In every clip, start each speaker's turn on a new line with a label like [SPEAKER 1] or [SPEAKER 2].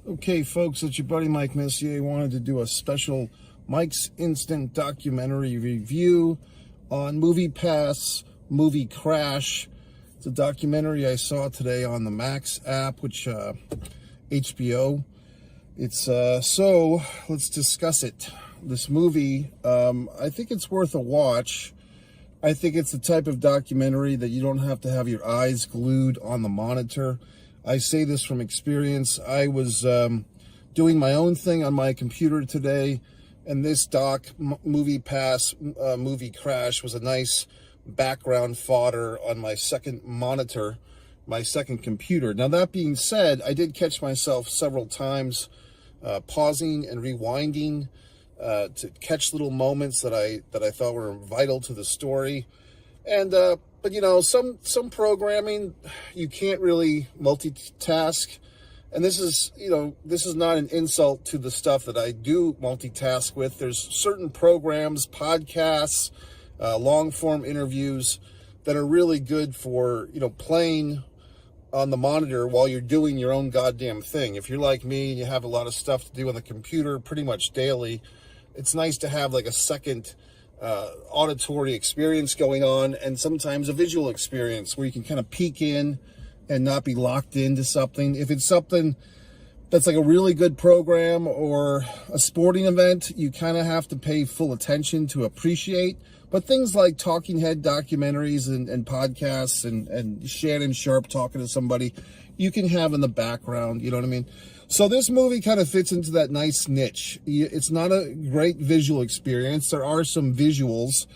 [SPEAKER 1] Okay, folks, it's your buddy Mike Messier. Wanted to do a special Mike's Instant documentary review on MoviePass Movie Crash. It's a documentary I saw today on the Max app, which HBO. It's so let's discuss it. This movie, I think it's worth a watch. I think it's the type of documentary that you don't have to have your eyes glued on the monitor. I say this from experience. I was doing my own thing on my computer today, and this MoviePass Movie Crash was a nice background fodder on my second monitor, my second computer. Now, that being said, I did catch myself several times pausing and rewinding to catch little moments that I thought were vital to the story. And but you know, some programming you can't really multitask, and this is not an insult to the stuff that I do multitask with. There's certain programs, podcasts, long form interviews that are really good for playing on the monitor while you're doing your own goddamn thing. If you're like me and you have a lot of stuff to do on the computer pretty much daily, it's nice to have like a second auditory experience going on, and sometimes a visual experience where you can kind of peek in and not be locked into something. If it's something that's like a really good program or a sporting event, you kind of have to pay full attention to appreciate. But things like talking head documentaries and podcasts and Shannon Sharpe talking to somebody, you can have in the background, you know what I mean? So this movie kind of fits into that nice niche. It's not a great visual experience. There are some visuals,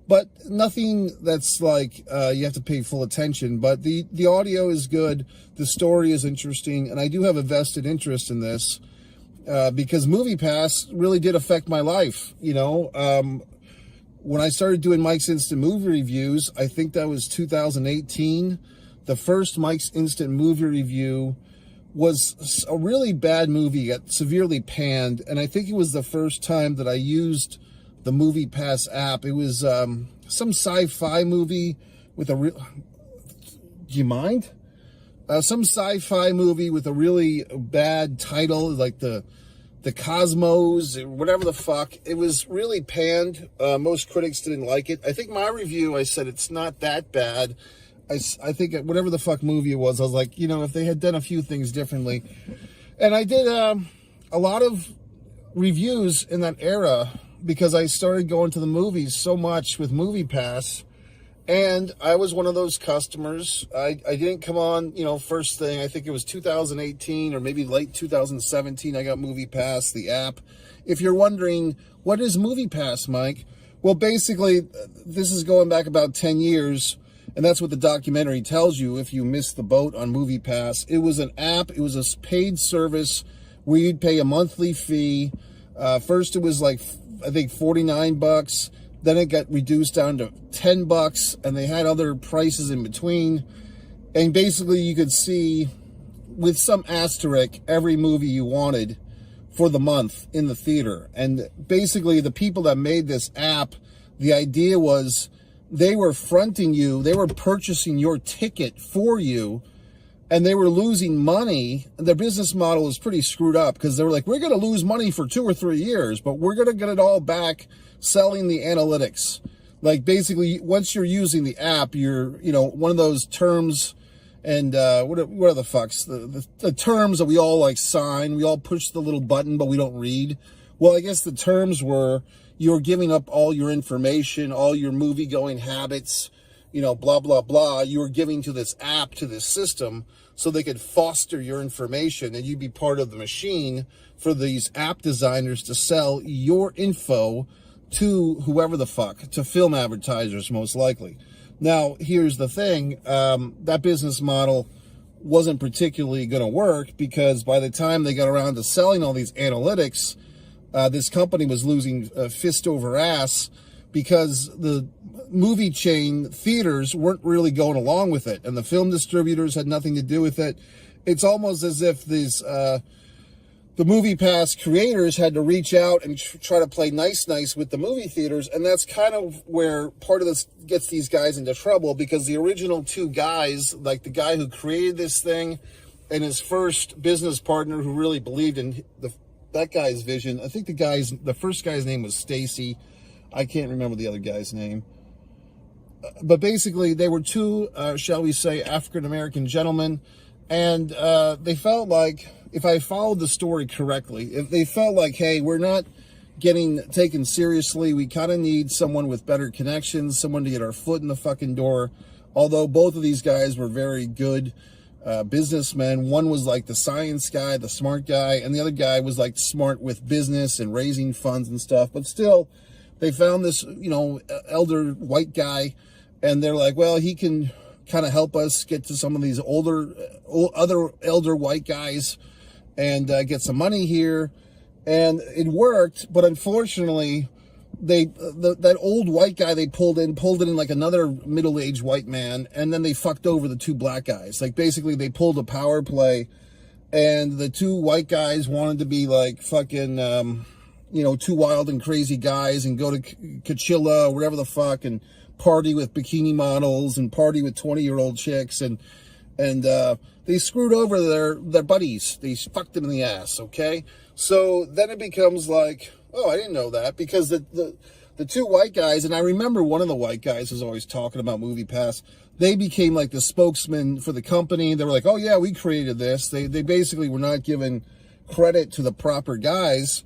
[SPEAKER 1] but nothing that's like you have to pay full attention. But the audio is good. The story is interesting. And I do have a vested interest in this because MoviePass really did affect my life. When I started doing Mike's Instant Movie Reviews, I think that was 2018. The first Mike's Instant Movie Review was a really bad movie, got severely panned, and I think it was the first time that I used the MoviePass app. It was some sci-fi movie with a real... Do you mind? Some sci-fi movie with a really bad title, like the Cosmos, whatever the fuck. It was really panned. Most critics didn't like it. I think my review, I said it's not that bad. I think whatever the fuck movie it was, I was like, if they had done a few things differently. And I did a lot of reviews in that era because I started going to the movies so much with MoviePass. And I was one of those customers. I didn't come on, first thing. I think it was 2018 or maybe late 2017. I got MoviePass, the app. If you're wondering, what is MoviePass, Mike? Well, basically, this is going back about 10 years. And that's what the documentary tells you if you missed the boat on MoviePass. It was an app. It was a paid service where you'd pay a monthly fee. First, it was like, I think, $49. Then it got reduced down to $10, and they had other prices in between. And basically, you could see, with some asterisk, every movie you wanted for the month in the theater. And basically, the people that made this app, the idea was they were fronting you, they were purchasing your ticket for you, and they were losing money. Their business model was pretty screwed up because they were like, we're going to lose money for 2 or 3 years, but we're going to get it all back selling the analytics. Like, basically, once you're using the app, you're, one of those terms and what are the fucks? The terms that we all like sign, we all push the little button, but we don't read. Well, I guess the terms were you're giving up all your information, all your movie-going habits, blah, blah, blah. You were giving to this app, to this system, so they could foster your information and you'd be part of the machine for these app designers to sell your info to whoever the fuck, to film advertisers most likely. Now, here's the thing. That business model wasn't particularly going to work because by the time they got around to selling all these analytics, this company was losing fist over ass because the movie chain theaters weren't really going along with it, and the film distributors had nothing to do with it. It's almost as if these the MoviePass creators had to reach out and try to play nice with the movie theaters, and that's kind of where part of this gets these guys into trouble because the original two guys, like the guy who created this thing and his first business partner who really believed in that guy's vision. I think the first guy's name was Stacy. I can't remember the other guy's name. But basically, they were two, shall we say, African-American gentlemen, and they felt like, if I followed the story correctly, if they felt like, hey, we're not getting taken seriously, we kind of need someone with better connections, someone to get our foot in the fucking door. Although both of these guys were very good businessmen. One was like the science guy, the smart guy, and the other guy was like smart with business and raising funds and stuff. But still, they found this, elder white guy, and they're like, well, he can kind of help us get to some of these other elder white guys and get some money here. And it worked, but unfortunately, that old white guy they pulled it in like another middle-aged white man, and then they fucked over the two black guys. Like, basically, they pulled a power play, and the two white guys wanted to be like fucking, two wild and crazy guys and go to Coachella or whatever the fuck and party with bikini models and party with 20-year-old chicks, and they screwed over their buddies. They fucked them in the ass, okay? So then it becomes like, oh, I didn't know that, because the two white guys, and I remember one of the white guys was always talking about MoviePass. They became like the spokesman for the company. They were like, oh yeah, we created this. They basically were not giving credit to the proper guys,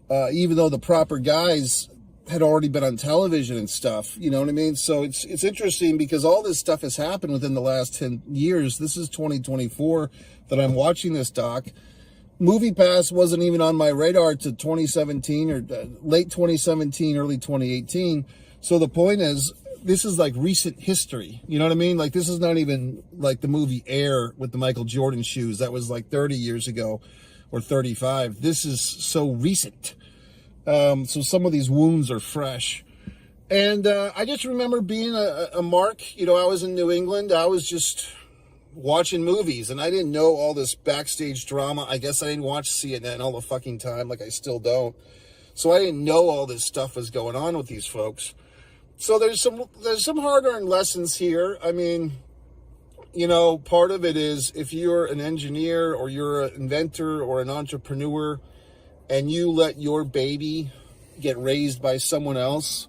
[SPEAKER 1] even though the proper guys had already been on television and stuff. You know what I mean? So it's interesting, because all this stuff has happened within the last 10 years. This is 2024 that I'm watching this doc. MoviePass wasn't even on my radar to 2017 or late 2017, early 2018. So the point is, this is like recent history. You know what I mean? Like, this is not even like the movie Air with the Michael Jordan shoes. That was like 30 years ago or 35. This is so recent. So some of these wounds are fresh. And I just remember being a mark. I was in New England. I was just watching movies, and I didn't know all this backstage drama. I guess I didn't watch CNN all the fucking time, like I still don't. So I didn't know all this stuff was going on with these folks. So there's some hard-earned lessons here. I mean, part of it is, if you're an engineer or you're an inventor or an entrepreneur and you let your baby get raised by someone else,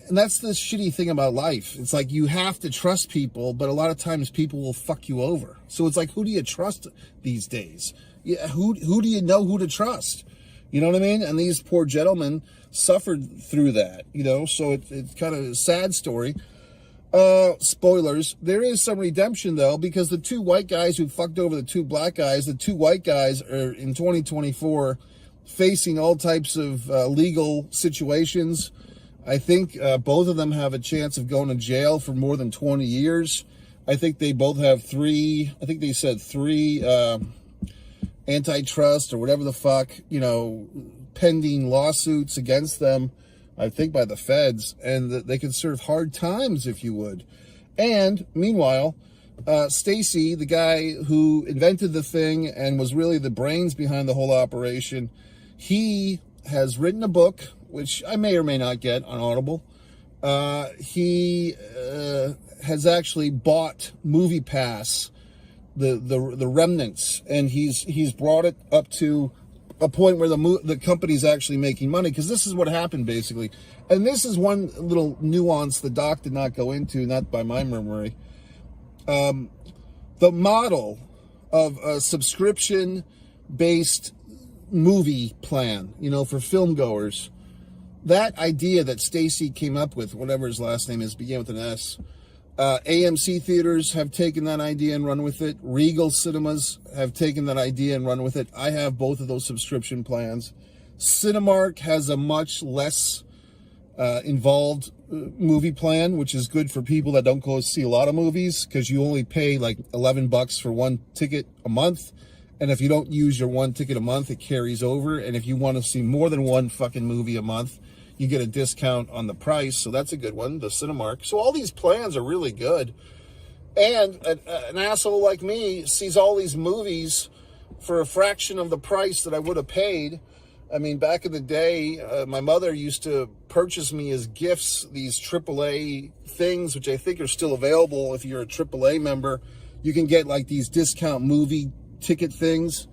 [SPEAKER 1] and that's the shitty thing about life. It's like, you have to trust people, but a lot of times people will fuck you over. So it's like, who do you trust these days? Yeah, who do you know who to trust? You know what I mean? And these poor gentlemen suffered through that, so it's kind of a sad story. Spoilers. There is some redemption, though, because the two white guys who fucked over the two black guys, the two white guys are in 2024 facing all types of legal situations. I think both of them have a chance of going to jail for more than 20 years. I think they both have three antitrust or whatever the fuck, pending lawsuits against them, I think by the feds, and they could serve hard times, if you would. And meanwhile, Stacy, the guy who invented the thing and was really the brains behind the whole operation, he has written a book, which I may or may not get on Audible. He has actually bought MoviePass, the remnants, and he's brought it up to a point where the company's actually making money, because this is what happened basically. And this is one little nuance the doc did not go into, not by my memory. The model of a subscription-based movie plan, for film goers, that idea that Stacy came up with, whatever his last name is, began with an S. AMC theaters have taken that idea and run with it. Regal cinemas have taken that idea and run with it. I have both of those subscription plans. Cinemark has a much less involved movie plan, which is good for people that don't go see a lot of movies, because you only pay like $11 for one ticket a month. And if you don't use your one ticket a month, it carries over. And if you want to see more than one fucking movie a month, you get a discount on the price. So that's a good one, the Cinemark. So all these plans are really good. And an asshole like me sees all these movies for a fraction of the price that I would have paid. I mean, back in the day, my mother used to purchase me as gifts these AAA things, which I think are still available if you're a AAA member. You can get like these discount movie ticket things.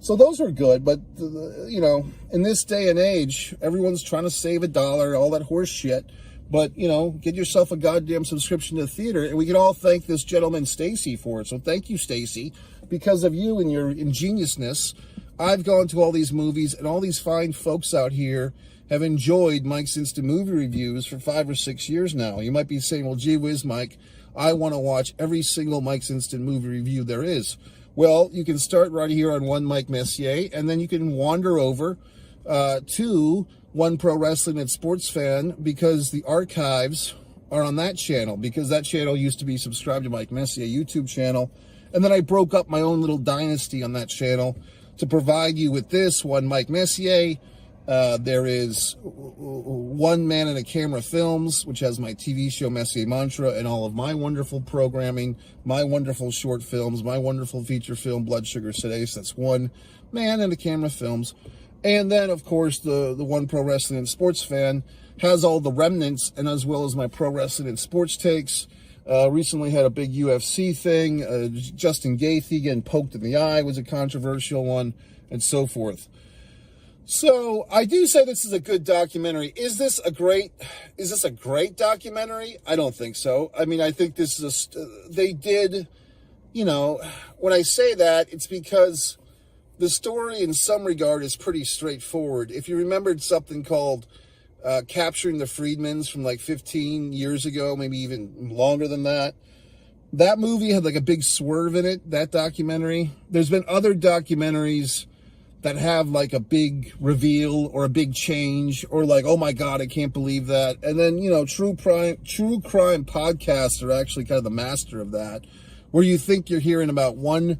[SPEAKER 1] So those are good, but you know, in this day and age, everyone's trying to save $1, all that horse shit. But, you know, get yourself a goddamn subscription to the theater, and we can all thank this gentleman, Stacy, for it. So thank you, Stacy. Because of you and your ingeniousness, I've gone to all these movies, and all these fine folks out here have enjoyed Mike's Instant Movie Reviews for 5 or 6 years now. You might be saying, well, gee whiz, Mike, I want to watch every single Mike's Instant Movie Review there is. Well, you can start right here on One Mike Messier, and then you can wander over to One Pro Wrestling and Sports Fan, because the archives are on that channel, because that channel used to be subscribed to Mike Messier YouTube channel. And then I broke up my own little dynasty on that channel to provide you with this One Mike Messier. There is One Man and a Camera Films, which has my TV show Messier Mantra and all of my wonderful programming, my wonderful short films, my wonderful feature film Blood Sugar Sedace. That's One Man and a Camera Films. And then, of course, the One Pro Wrestling and Sports Fan has all the remnants, and as well as my pro wrestling and sports takes. Recently had a big UFC thing. Justin Gaethje getting poked in the eye was a controversial one, and so forth. So I do say this is a good documentary. Is this a great documentary? I don't think so. I mean, I think this is they did, you know, when I say that, it's because the story in some regard is pretty straightforward. If you remembered something called Capturing the Friedmans from like 15 years ago, maybe even longer than that, that movie had like a big swerve in it, that documentary. There's been other documentaries that have like a big reveal or a big change, or like, oh my God, I can't believe that. And then, you know, true crime podcasts are actually kind of the master of that, where you think you're hearing about one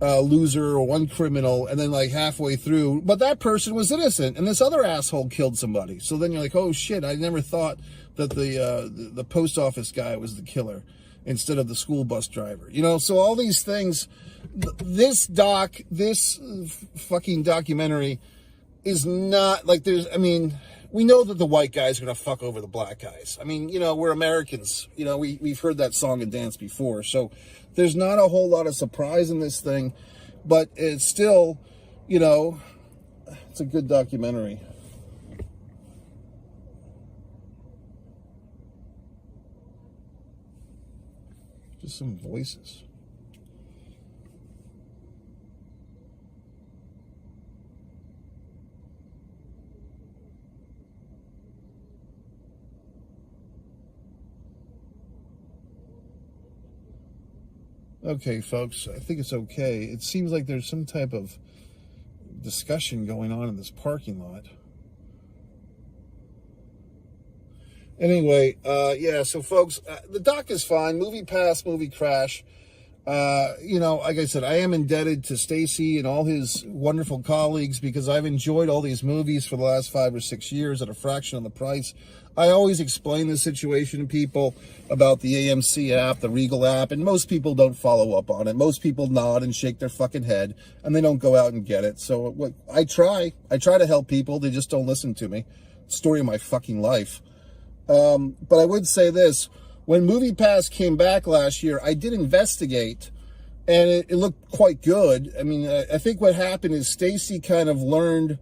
[SPEAKER 1] loser or one criminal, and then like halfway through, but that person was innocent and this other asshole killed somebody. So then you're like, oh shit, I never thought that the post office guy was the killer instead of the school bus driver. You know, so all these things, this fucking documentary is not like we know that the white guys are going to fuck over the black guys. I mean, you know, we're Americans. You know, we've heard that song and dance before. So there's not a whole lot of surprise in this thing, but it's still, you know, it's a good documentary. Just some voices. Okay, folks, I think it's okay. It seems like there's some type of discussion going on in this parking lot. Anyway, yeah, so folks, the doc is fine. Movie Pass, Movie Crash. You know, like I said, I am indebted to Stacy and all his wonderful colleagues, because I've enjoyed all these movies for the last 5 or 6 years at a fraction of the price. I always explain the situation to people about the AMC app, the Regal app, and most people don't follow up on it. Most people nod and shake their fucking head, and they don't go out and get it. So I try to help people. They just don't listen to me. Story of my fucking life. But I would say this. When Movie Pass came back last year, I did investigate, and it looked quite good. I mean, I think what happened is Stacy kind of learned,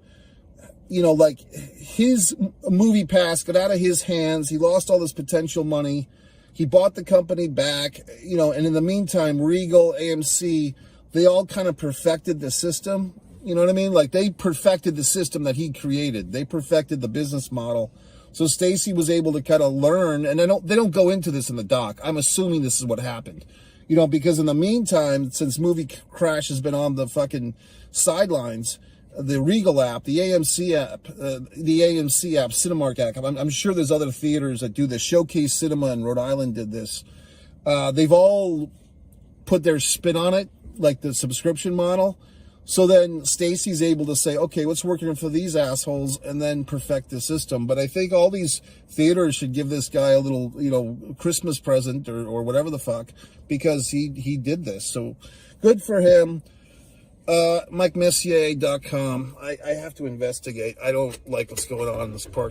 [SPEAKER 1] you know, like his Movie Pass got out of his hands. He lost all this potential money. He bought the company back, you know, and in the meantime, Regal, AMC, they all kind of perfected the system. You know what I mean? Like, they perfected the system that he created. They perfected the business model. So Stacy was able to kind of learn, and they don't go into this in the doc. I'm assuming this is what happened. You know, because in the meantime, since Movie Crash has been on the fucking sidelines, the Regal app, the AMC app, Cinemark app, I'm sure there's other theaters that do this. Showcase Cinema in Rhode Island did this. They've all put their spin on it, like the subscription model. So then Stacy's able to say, okay, what's working for these assholes, and then perfect the system. But I think all these theaters should give this guy a little, you know, Christmas present or whatever the fuck, because he did this. So good for him. MikeMessier.com. I have to investigate. I don't like what's going on in this park.